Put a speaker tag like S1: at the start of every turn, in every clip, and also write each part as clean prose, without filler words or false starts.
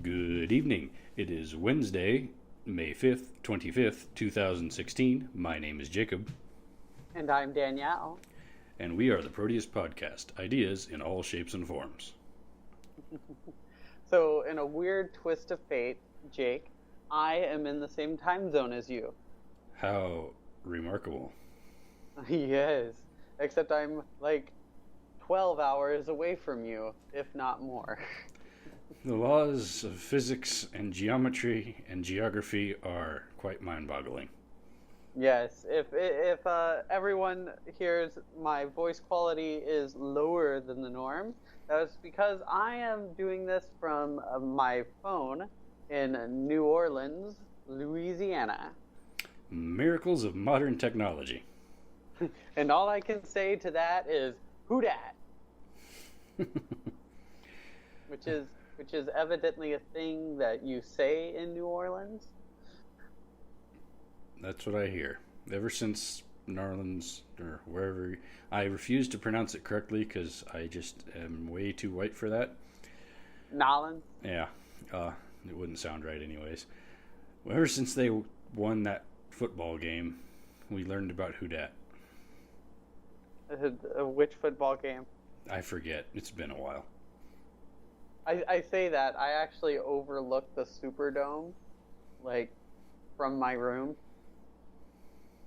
S1: Good evening. It is Wednesday, May 5th, 25th, 2016. My name is Jacob,
S2: And I'm Danielle.
S1: and we are the Proteus Podcast, ideas in all shapes and forms.
S2: So, in a weird twist of fate, Jake, I am in the same time zone as you.
S1: How remarkable.
S2: Yes, except I'm like 12 hours away from you, if not more.
S1: The laws of physics and geometry and geography are quite mind boggling.
S2: Yes, if everyone hears my voice quality is lower than the norm, that's because I am doing this from my phone in New Orleans, Louisiana.
S1: Miracles of modern technology.
S2: And all I can say to that is, who dat? which is evidently a thing that you say in New Orleans.
S1: That's what I hear. Ever since Nawlens, or wherever, I refuse to pronounce it correctly because I just am way too white for that.
S2: Nawlens?
S1: Yeah, it wouldn't sound right anyways. Well, ever since they won that football game, we learned about who dat.
S2: Which football game?
S1: I forget. It's been a while.
S2: I say that. I actually overlook the Superdome, like, from my room.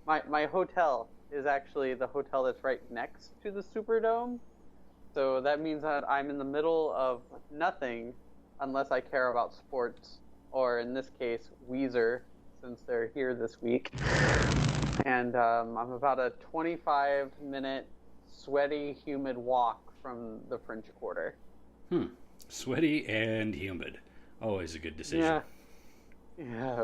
S2: My hotel is actually the hotel that's right next to the Superdome. So that means that I'm in the middle of nothing unless I care about sports, or in this case, Weezer, since they're here this week. And I'm about a 25-minute sweaty, humid walk from the French Quarter.
S1: Sweaty and humid. Always a good decision.
S2: Yeah. Yeah.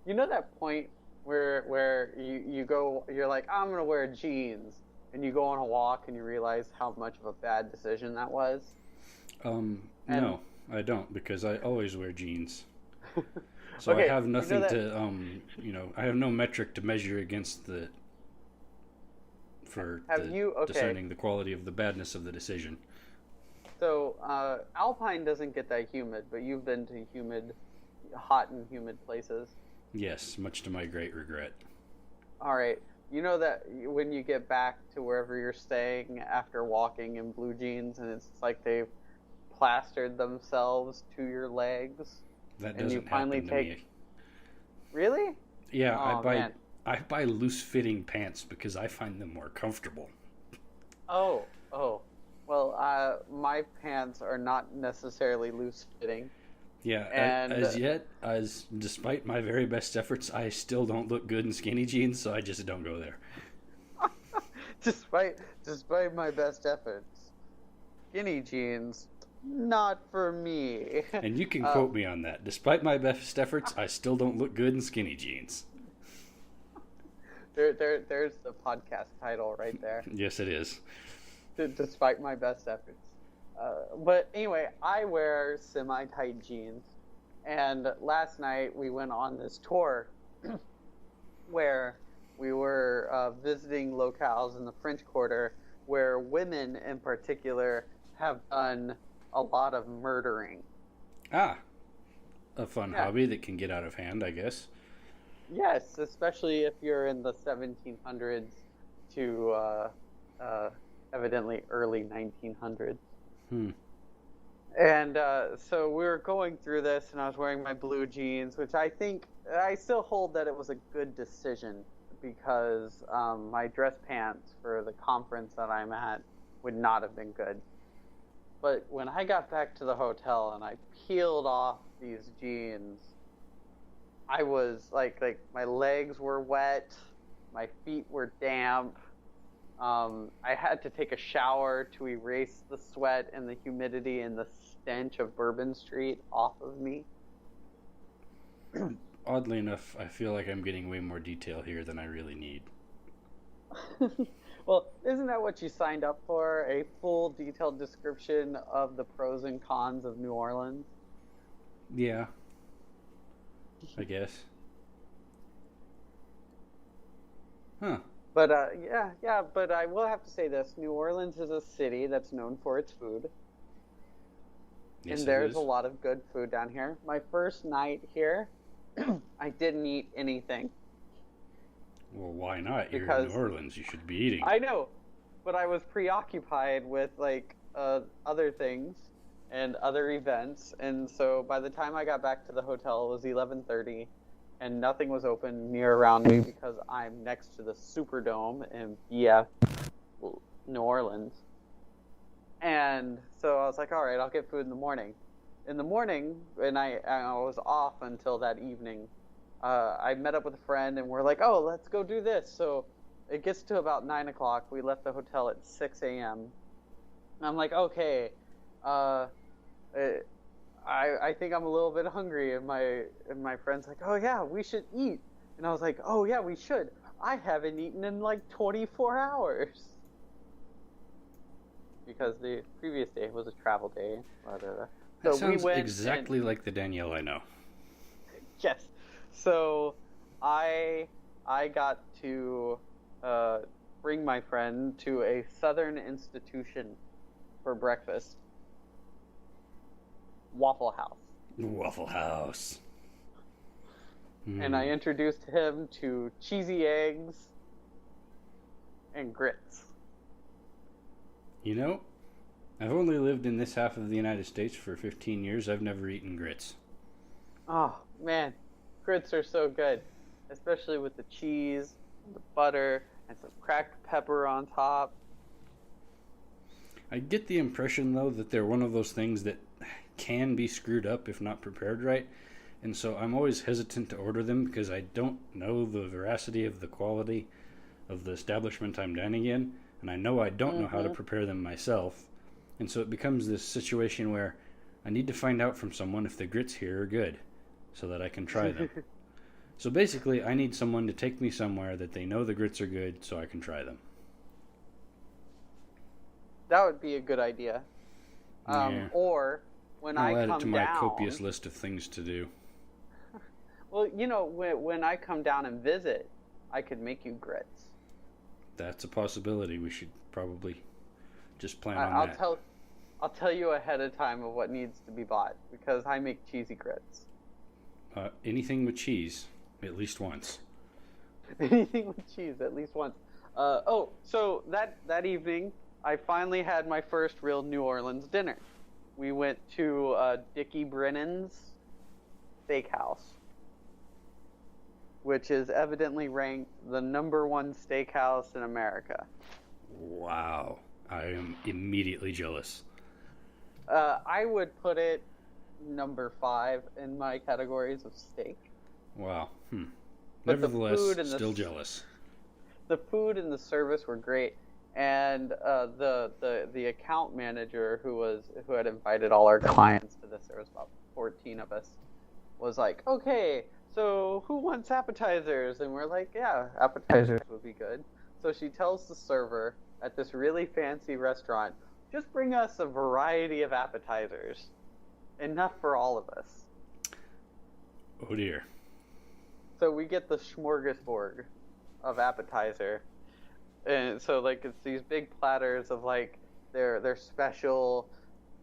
S2: You know that point where you're like, I'm gonna wear jeans, and you go on a walk and you realize how much of a bad decision that was?
S1: No, I don't, because I always wear jeans. So
S2: Okay,
S1: I have nothing
S2: that...
S1: to, I have no metric to measure against discerning the quality of the badness of the decision.
S2: So, Alpine doesn't get that humid, but you've been to hot and humid places.
S1: Yes, much to my great regret.
S2: All right. You know that when you get back to wherever you're staying after walking in blue jeans, and it's like they've plastered themselves to your legs?
S1: That
S2: and you
S1: doesn't
S2: finally
S1: happen to me.
S2: Really?
S1: Yeah,
S2: Oh, man.
S1: I buy loose-fitting pants because I find them more comfortable.
S2: Oh. Well, my pants are not necessarily loose-fitting.
S1: Yeah,
S2: And
S1: despite my very best efforts, I still don't look good in skinny jeans, so I just don't go there.
S2: despite my best efforts, skinny jeans, not for me.
S1: And you can quote me on that. Despite my best efforts, I still don't look good in skinny jeans.
S2: There's the podcast title right there.
S1: Yes, it is.
S2: Despite my best efforts. But anyway, I wear semi-tight jeans. And last night we went on this tour where we were visiting locales in the French Quarter where women in particular have done a lot of murdering.
S1: Ah, a fun hobby that can get out of hand, I guess.
S2: Yes, especially if you're in the 1700s to evidently early 1900s. And so we were going through this, and I was wearing my blue jeans, which I still hold that it was a good decision because my dress pants for the conference that I'm at would not have been good. But when I got back to the hotel and I peeled off these jeans, I was like my legs were wet, my feet were damp. I had to take a shower to erase the sweat and the humidity and the stench of Bourbon Street off of me.
S1: Oddly enough, I feel like I'm getting way more detail here than I really need.
S2: Well, isn't that what you signed up for? A full detailed description of the pros and cons of New Orleans?
S1: Yeah, I guess. Huh.
S2: But but I will have to say this: New Orleans is a city that's known for its food, and
S1: Yes, it
S2: there's a
S1: is.
S2: lot of good food down here. My first night here, I didn't eat anything
S1: Well, why not? You're in New
S2: because
S1: Orleans. You should be eating.
S2: I know, but I was preoccupied with like other things and other events, and so by the time I got back to the hotel, it was 11:30, and nothing was open near around me because I'm next to the Superdome in BF, New Orleans. And so I was like, all right, I'll get food in the morning. In the morning, and I was off until that evening. I met up with a friend, and we're like, oh, let's go do this. So it gets to about 9 o'clock. We left the hotel at 6 a.m. And I'm like, okay, uh, I think I'm a little bit hungry. And my friend's like, oh yeah, we should eat. And I was like, oh yeah, we should. I haven't eaten in like 24 hours. Because the previous day was a travel day.
S1: That
S2: So we
S1: sounds
S2: went
S1: exactly like the Danielle I know.
S2: yes. So I got to bring my friend to a Southern institution for breakfast. Waffle House.
S1: Waffle House.
S2: And I introduced him to cheesy eggs and grits.
S1: You know, I've only lived in this half of the United States for 15 years. I've never eaten grits.
S2: Oh, man. Grits are so good. Especially with the cheese, the butter, and some cracked pepper on top.
S1: I get the impression, though, that they're one of those things that can be screwed up if not prepared right. And so I'm always hesitant to order them because I don't know the veracity of the quality of the establishment I'm dining in. And I know I don't know how to prepare them myself. And so it becomes this situation where I need to find out from someone if the grits here are good so that I can try them. So basically, I need someone to take me somewhere that they know the grits are good so I can try them.
S2: That would be a good idea.
S1: Yeah.
S2: Or when
S1: I'll
S2: I
S1: add
S2: come
S1: it to my
S2: down,
S1: copious list of things to do.
S2: well, when I come down and visit, I could make you grits.
S1: That's a possibility. We should probably just plan on that.
S2: I'll tell you ahead of time of what needs to be bought because I make cheesy grits.
S1: Anything with cheese, at least once.
S2: Anything with cheese, at least once. So that evening, I finally had my first real New Orleans dinner. We went to Dickie Brennan's Steakhouse, which is evidently ranked the #1 steakhouse in America.
S1: Wow. I am immediately jealous.
S2: I would put it #5 in my categories of steak.
S1: Wow.
S2: But
S1: Nevertheless, still jealous.
S2: The food and the service were great, and the account manager who had invited all our clients to this, there was about 14 of us, was like, okay, so who wants appetizers? And we're like, yeah, appetizers would be good. So she tells the server at this really fancy restaurant, just bring us a variety of appetizers. Enough for all of us.
S1: Oh dear.
S2: So we get the smorgasbord of appetizer. And so like it's these big platters of like their special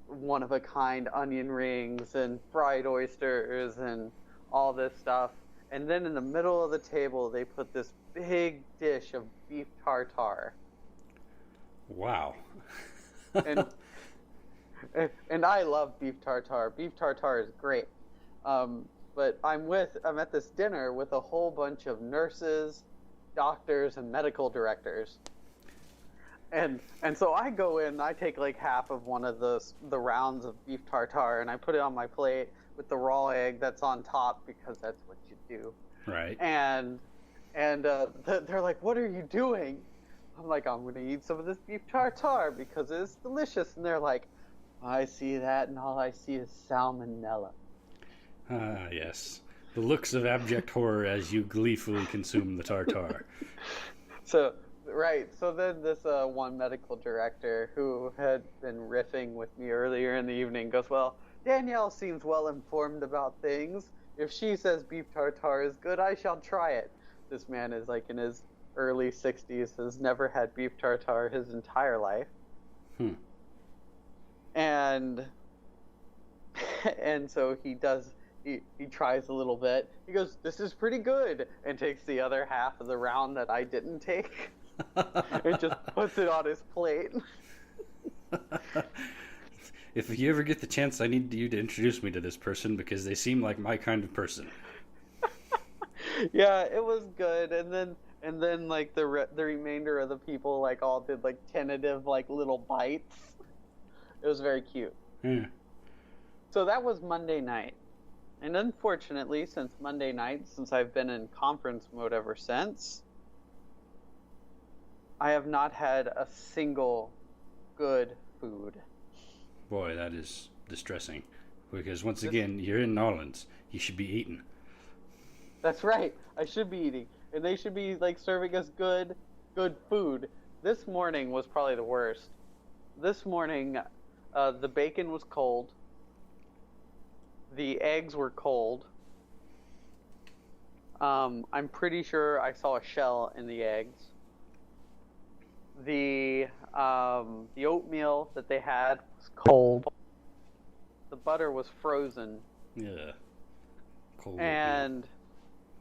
S2: one of a kind onion rings and fried oysters and all this stuff. And then in the middle of the table they put this big dish of beef tartare.
S1: Wow.
S2: And I love beef tartare. Beef tartare is great. But I'm at this dinner with a whole bunch of nurses, doctors, and medical directors. And so I go in, I take like half of one of the rounds of beef tartare, and I put it on my plate with the raw egg that's on top because that's what you do.
S1: Right.
S2: And they're like, "What are you doing?" I'm like, "I'm going to eat some of this beef tartare because it's delicious." And they're like, "I see that, and all I see is salmonella."
S1: Ah, yes. The looks of abject horror as you gleefully consume the tartare.
S2: So then this one medical director who had been riffing with me earlier in the evening goes, "Well, Danielle seems well informed about things. If she says beef tartare is good, I shall try it." This man is like in his early 60s, has never had beef tartare his entire life. And And so he tries a little bit. He goes, "This is pretty good," and takes the other half of the round that I didn't take and just puts it on his plate.
S1: If you ever get the chance, I need you to introduce me to this person because they seem like my kind of person.
S2: Yeah, it was good. And then like the remainder of the people like all did like tentative like little bites. It was very cute.
S1: Yeah.
S2: So that was Monday night. And unfortunately, since Monday night, since I've been in conference mode ever since, I have not had a single good food.
S1: Boy, that is distressing. Because once again, you're in Nawlens. You should be eating.
S2: That's right. I should be eating. And they should be like serving us good food. This morning was probably the worst. This morning, the bacon was cold. The eggs were cold. I'm pretty sure I saw a shell in the eggs. The oatmeal that they had was cold. The butter was frozen.
S1: Yeah. Cold
S2: And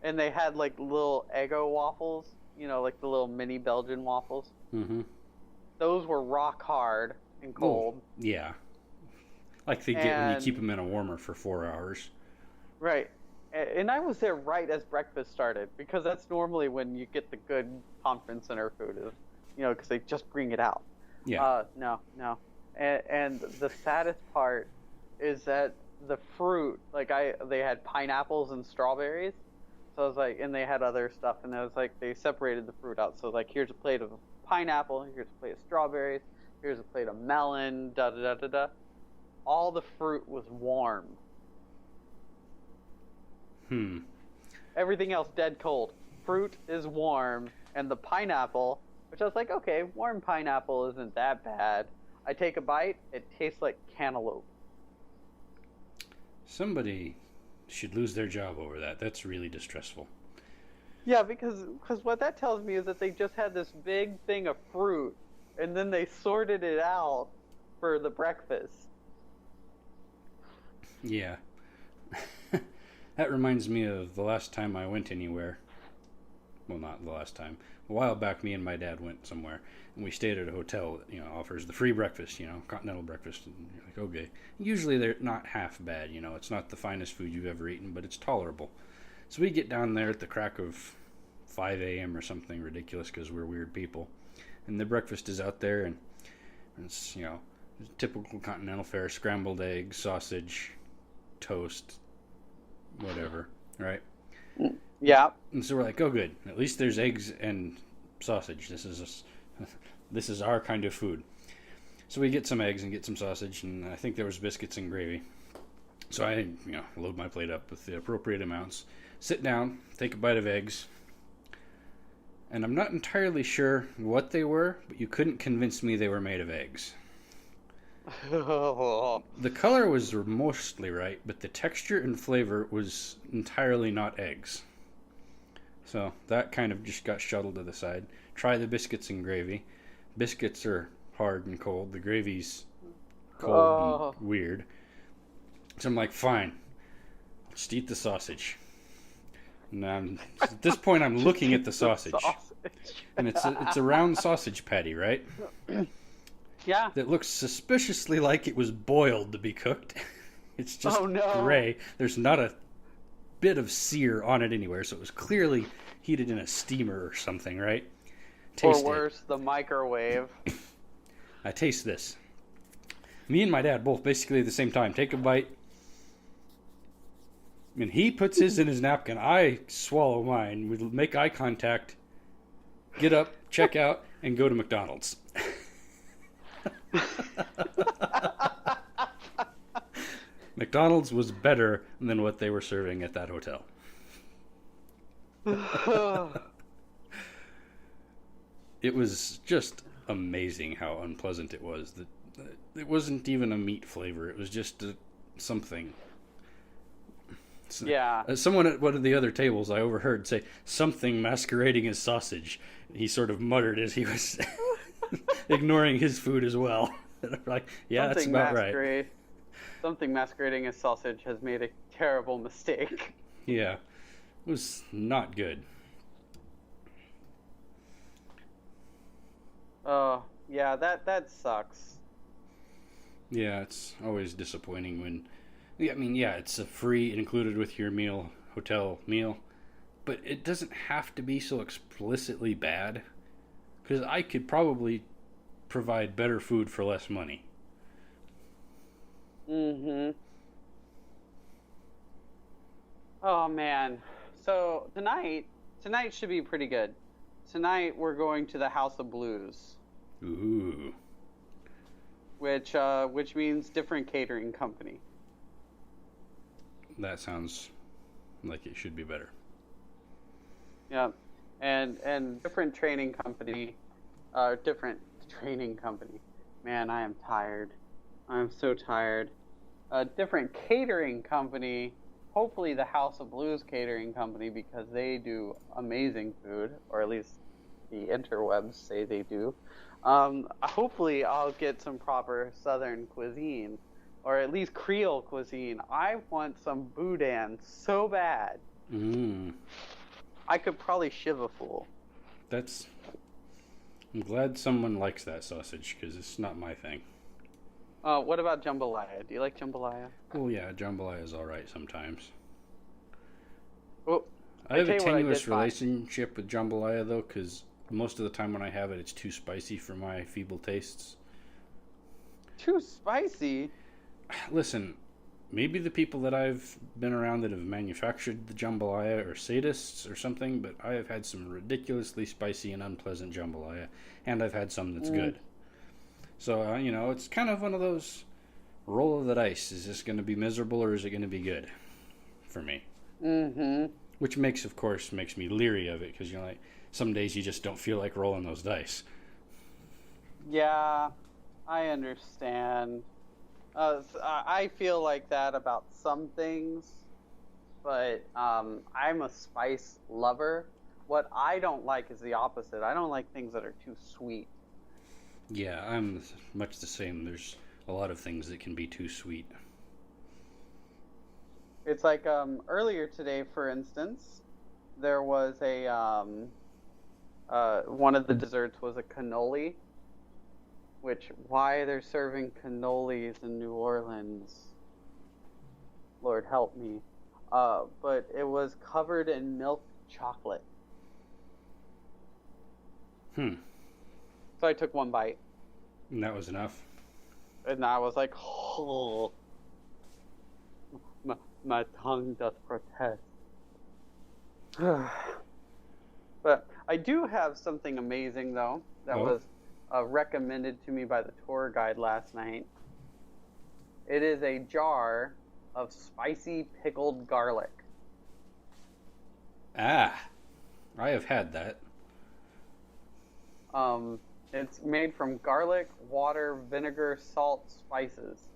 S2: they had like little Eggo waffles, like the little mini Belgian waffles.
S1: Mm-hmm.
S2: Those were rock hard and cold.
S1: Oh, yeah. Like they get when you keep them in a warmer for 4 hours.
S2: Right. And I was there right as breakfast started because that's normally when you get the good conference center food is, because they just bring it out.
S1: Yeah.
S2: No. And the saddest part is that the fruit, like they had pineapples and strawberries. So I was like, and they had other stuff, and I was like, they separated the fruit out. So like, here's a plate of pineapple, here's a plate of strawberries, here's a plate of melon, da da da da da. All the fruit was warm. Everything else dead cold. Fruit is warm, and the pineapple, which I was like, okay, warm pineapple isn't that bad. I take a bite, it tastes like cantaloupe.
S1: Somebody should lose their job over that. That's really distressful.
S2: Yeah, because what that tells me is that they just had this big thing of fruit, and then they sorted it out for the breakfast.
S1: Yeah. That reminds me of the last time I went anywhere. Well, not the last time. A while back, me and my dad went somewhere, and we stayed at a hotel that, offers the free breakfast, continental breakfast. And you're like, okay. Usually they're not half bad, it's not the finest food you've ever eaten, but it's tolerable. So we get down there at the crack of 5 a.m. or something ridiculous because we're weird people. And the breakfast is out there, and it's, typical continental fare, scrambled eggs, sausage, toast, whatever, right?
S2: Yeah.
S1: And so we're like, oh, good. At least there's eggs and sausage. This is our kind of food. So we get some eggs and get some sausage, and I think there was biscuits and gravy. So I, load my plate up with the appropriate amounts, sit down, take a bite of eggs, and I'm not entirely sure what they were, but you couldn't convince me they were made of eggs. The color was mostly right, but the texture and flavor was entirely not eggs. So that kind of just got shuttled to the side. Try the biscuits and gravy. Biscuits are hard and cold. The gravy's cold and weird. So I'm like, fine. I'll just eat the sausage. And at this point, I'm looking at the sausage. And it's a round sausage patty, right?
S2: Yeah.
S1: That looks suspiciously like it was boiled to be cooked. It's just gray. There's not a bit of sear on it anywhere, so it was clearly heated in a steamer or something, right? Taste
S2: or worse, the microwave.
S1: I taste this. Me and my dad both basically at the same time take a bite. And he puts his in his napkin. I swallow mine. We make eye contact, get up, check out, and go to McDonald's. McDonald's was better than what they were serving at that hotel. It was just amazing how unpleasant it was. It wasn't even a meat flavor. It was just something.
S2: Yeah.
S1: Someone at one of the other tables I overheard say something masquerading as sausage. He sort of muttered as he was ignoring his food as well. Like, yeah, something that's about masquerade. Right.
S2: Something masquerading as sausage has made a terrible mistake.
S1: Yeah, it was not good.
S2: Oh, yeah, that sucks.
S1: Yeah, it's always disappointing when. Yeah, I mean, yeah, it's a free included with your meal, hotel meal, but it doesn't have to be so explicitly bad. Because I could probably provide better food for less money.
S2: Mm-hmm. Oh man. So tonight should be pretty good. Tonight we're going to the House of Blues,
S1: Ooh,
S2: which means different catering company.
S1: that sounds like it should be better.
S2: Yeah, and different training company. Man, I am tired. I'm so tired. A different catering company. Hopefully, the House of Blues catering company, because they do amazing food, or at least the interwebs say they do. Hopefully, I'll get some proper Southern cuisine, or at least Creole cuisine. I want some boudin so bad.
S1: Mmm,
S2: I could probably shiv a fool.
S1: that's. I'm glad someone likes that sausage because it's not my thing.
S2: What about jambalaya? Do you like jambalaya?
S1: Well, yeah, jambalaya is all right sometimes.
S2: Well,
S1: I have a
S2: tell you what I
S1: tenuous
S2: did find.
S1: relationship with jambalaya though, because most of the time when I have it, it's too spicy for my feeble tastes.
S2: Too spicy?
S1: Listen, maybe the people that I've been around that have manufactured the jambalaya are sadists or something, but I have had some ridiculously spicy and unpleasant jambalaya, and I've had some that's good. So, it's kind of one of those roll of the dice. Is this going to be miserable or is it going to be good for me?
S2: Mm-hmm.
S1: Which of course, makes me leery of it because, some days you just don't feel like rolling those dice.
S2: Yeah, I understand. I feel like that about some things, but I'm a spice lover. What I don't like is the opposite. I don't like things that are too sweet.
S1: Yeah, I'm much the same. There's a lot of things that can be too sweet.
S2: It's like earlier today, for instance, there was a one of the desserts was a cannoli, which why they're serving cannolis in New Orleans, Lord help me. But it was covered in milk chocolate.
S1: Hmm.
S2: So I took one bite,
S1: And that was enough.
S2: and I was like, oh, my tongue doth protest. But I do have something amazing, though, that was recommended to me by the tour guide last night. It is a jar of spicy pickled garlic.
S1: Ah, I have had that.
S2: It's made from garlic, water, vinegar, salt, spices.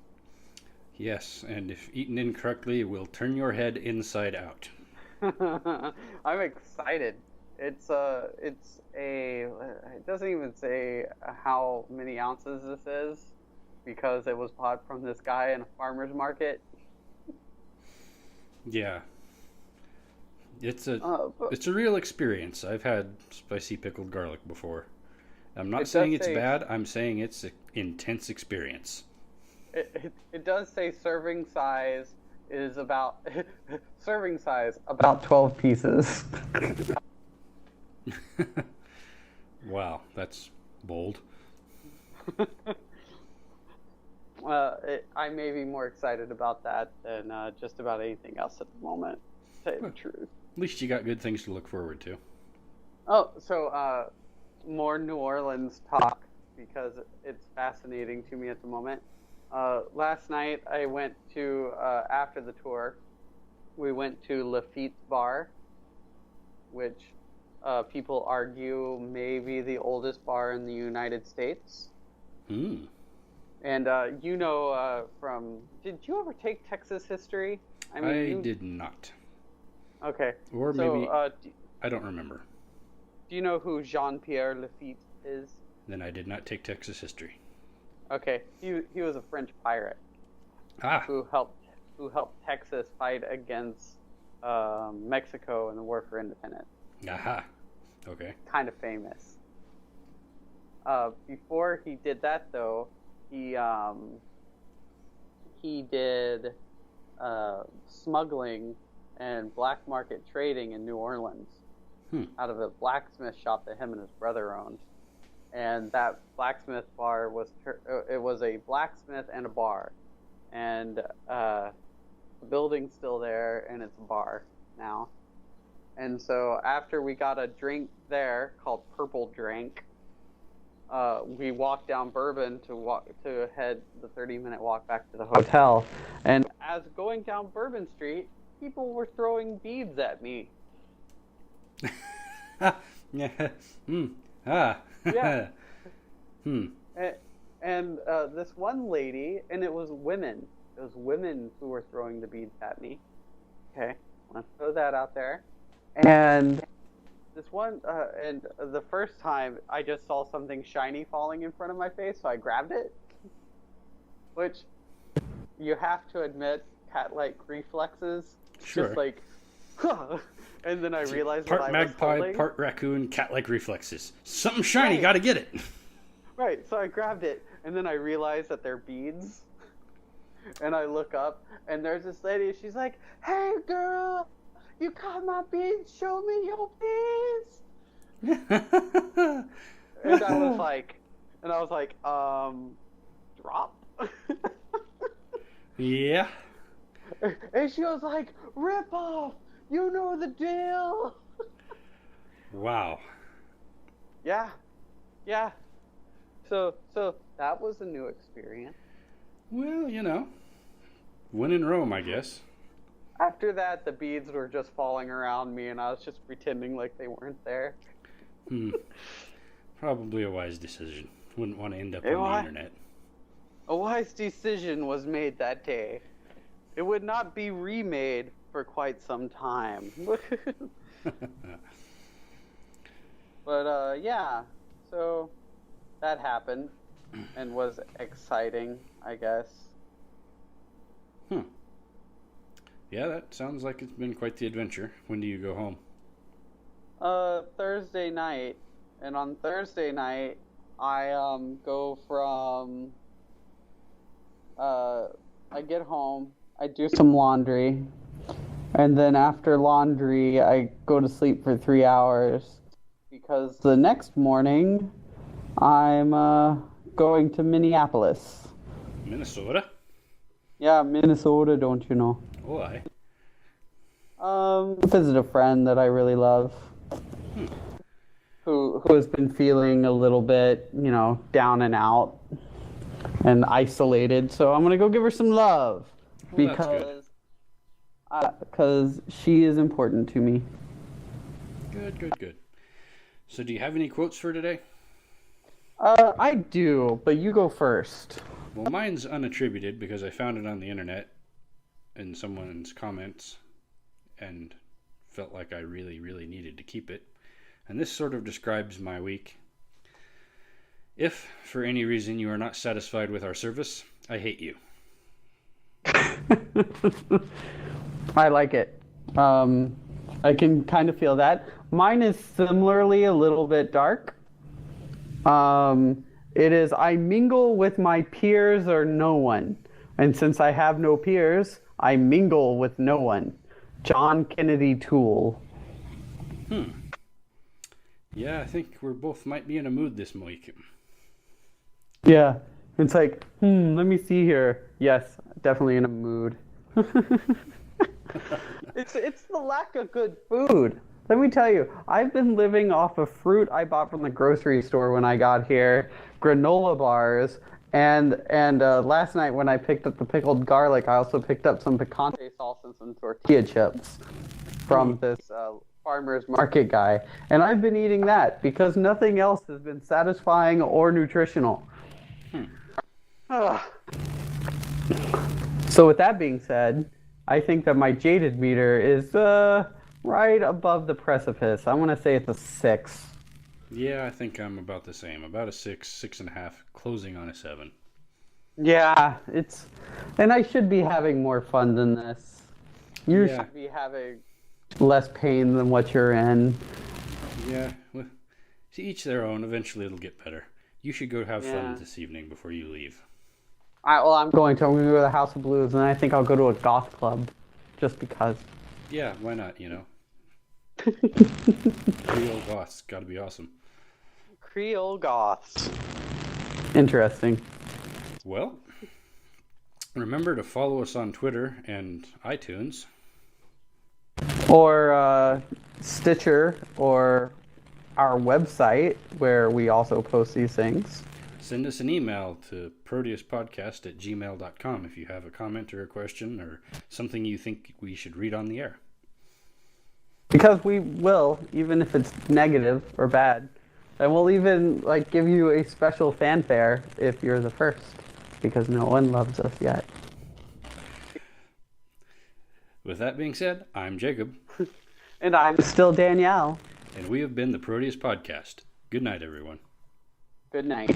S1: Yes, and if eaten incorrectly, it will turn your head inside out.
S2: I'm excited. It doesn't even say how many ounces this is because it was bought from this guy in a farmer's market.
S1: Yeah. It's a
S2: But
S1: it's a real experience. I've had spicy pickled garlic before. I'm not
S2: it
S1: saying
S2: does
S1: it's
S2: say
S1: bad. I'm saying it's an intense experience.
S2: it does say serving size is about serving size about 12 pieces.
S1: Wow, that's bold.
S2: I may be more excited about that than just about anything else at the moment, to tell you the truth.
S1: At least you got good things to look forward to.
S2: Oh, so more New Orleans talk because it's fascinating to me at the moment. Last night I went to, after the tour, we went to Lafitte's Bar, which people argue may be the oldest bar in the United States.
S1: Hmm.
S2: And did you ever take Texas history?
S1: I did not.
S2: Okay.
S1: Or
S2: So,
S1: maybe I don't remember.
S2: do you know who Jean-Pierre Lafitte is?
S1: Then I did not take Texas history.
S2: Okay, he was a French pirate.
S1: Ah.
S2: who helped Texas fight against Mexico in the War for Independence.
S1: Aha. Okay.
S2: Kind of famous. Before he did that, though, he did smuggling and black market trading in New Orleans out of a blacksmith shop that him and his brother owned. And that blacksmith bar was a blacksmith and a bar, and the building's still there and it's a bar now. And so after we got a drink there called Purple Drink, we walked down Bourbon to head the 30-minute walk back to the hotel. And as going down Bourbon Street, people were throwing beads at me.
S1: Yeah. Ah.
S2: Yeah. And this one lady, and it was women. It was women who were throwing the beads at me. Okay, let's throw that out there. And this one, and the first time I just saw something shiny falling in front of my face, so I grabbed it. Which, you have to admit, cat-like reflexes.
S1: Sure.
S2: Just like, huh. And then I realized
S1: part
S2: what I
S1: magpie,
S2: was holding.
S1: part raccoon, cat-like reflexes. Something shiny,
S2: Right.
S1: gotta get it.
S2: Right, so I grabbed it, and then I realized that they're beads. And I look up, and there's this lady, she's like, "Hey girl, you caught my beads, show me your beads." And I was like, drop.
S1: Yeah.
S2: And she was like, "Rip off, you know the deal."
S1: Wow.
S2: Yeah. So that was a new experience.
S1: Well, when in Rome, I guess.
S2: After that, the beads were just falling around me, and I was just pretending like they weren't there.
S1: Probably a wise decision. Wouldn't want to end up
S2: Hey,
S1: on
S2: why?
S1: the internet.
S2: A wise decision was made that day. It would not be remade for quite some time. But, yeah. So, that happened and was exciting, I guess.
S1: Yeah, that sounds like it's been quite the adventure. When do you go home?
S2: Thursday night. And on Thursday night, I go from... I get home, I do some laundry, and then after laundry, I go to sleep for 3 hours, because the next morning, I'm going to Minneapolis.
S1: Minnesota?
S2: Yeah, Minnesota, don't you know?
S1: Why?
S2: Visit a friend that I really love, who has been feeling a little bit, down and out and isolated. So I'm gonna go give her some love,
S1: Well,
S2: because she is important to me.
S1: Good. So do you have any quotes for today?
S2: I do, but you go first.
S1: Well, mine's unattributed because I found it on the internet in someone's comments and felt like I really, really needed to keep it. And this sort of describes my week. If, for any reason, you are not satisfied with our service, I hate you.
S2: I like it. I can kind of feel that. Mine is similarly a little bit dark. It is, I mingle with my peers or no one. And since I have no peers, I mingle with no one. John Kennedy Toole.
S1: Yeah, I think we both might be in a mood this week.
S2: Yeah. It's like, let me see here. Yes, definitely in a mood. It's the lack of good food. Let me tell you, I've been living off of fruit I bought from the grocery store when I got here, granola bars, and last night when I picked up the pickled garlic, I also picked up some picante sauce and some tortilla chips from this farmer's market guy. And I've been eating that because nothing else has been satisfying or nutritional. So with that being said, I think that my jaded meter is right above the precipice. I want to say it's a 6.
S1: Yeah, I think I'm about the same. About a 6, 6.5, closing on a 7.
S2: Yeah, and I should be having more fun than this. You
S1: Yeah.
S2: should be having less pain than what you're in.
S1: Yeah, well, to each their own. Eventually it'll get better. You should go have fun this evening before you leave.
S2: I'm going to go to the House of Blues, and I think I'll go to a goth club, just because.
S1: Yeah, why not, Creole goths, gotta be awesome.
S2: Creole goths. Interesting.
S1: Well, remember to follow us on Twitter and iTunes.
S2: Or Stitcher, or our website, where we also post these things.
S1: Send us an email to proteuspodcast@gmail.com if you have a comment or a question or something you think we should read on the air.
S2: Because we will, even if it's negative or bad. And we'll even give you a special fanfare if you're the first, because no one loves us yet.
S1: With that being said, I'm Jacob.
S2: And I'm still Danielle.
S1: And we have been the Proteus Podcast. Good night, everyone.
S2: Good night.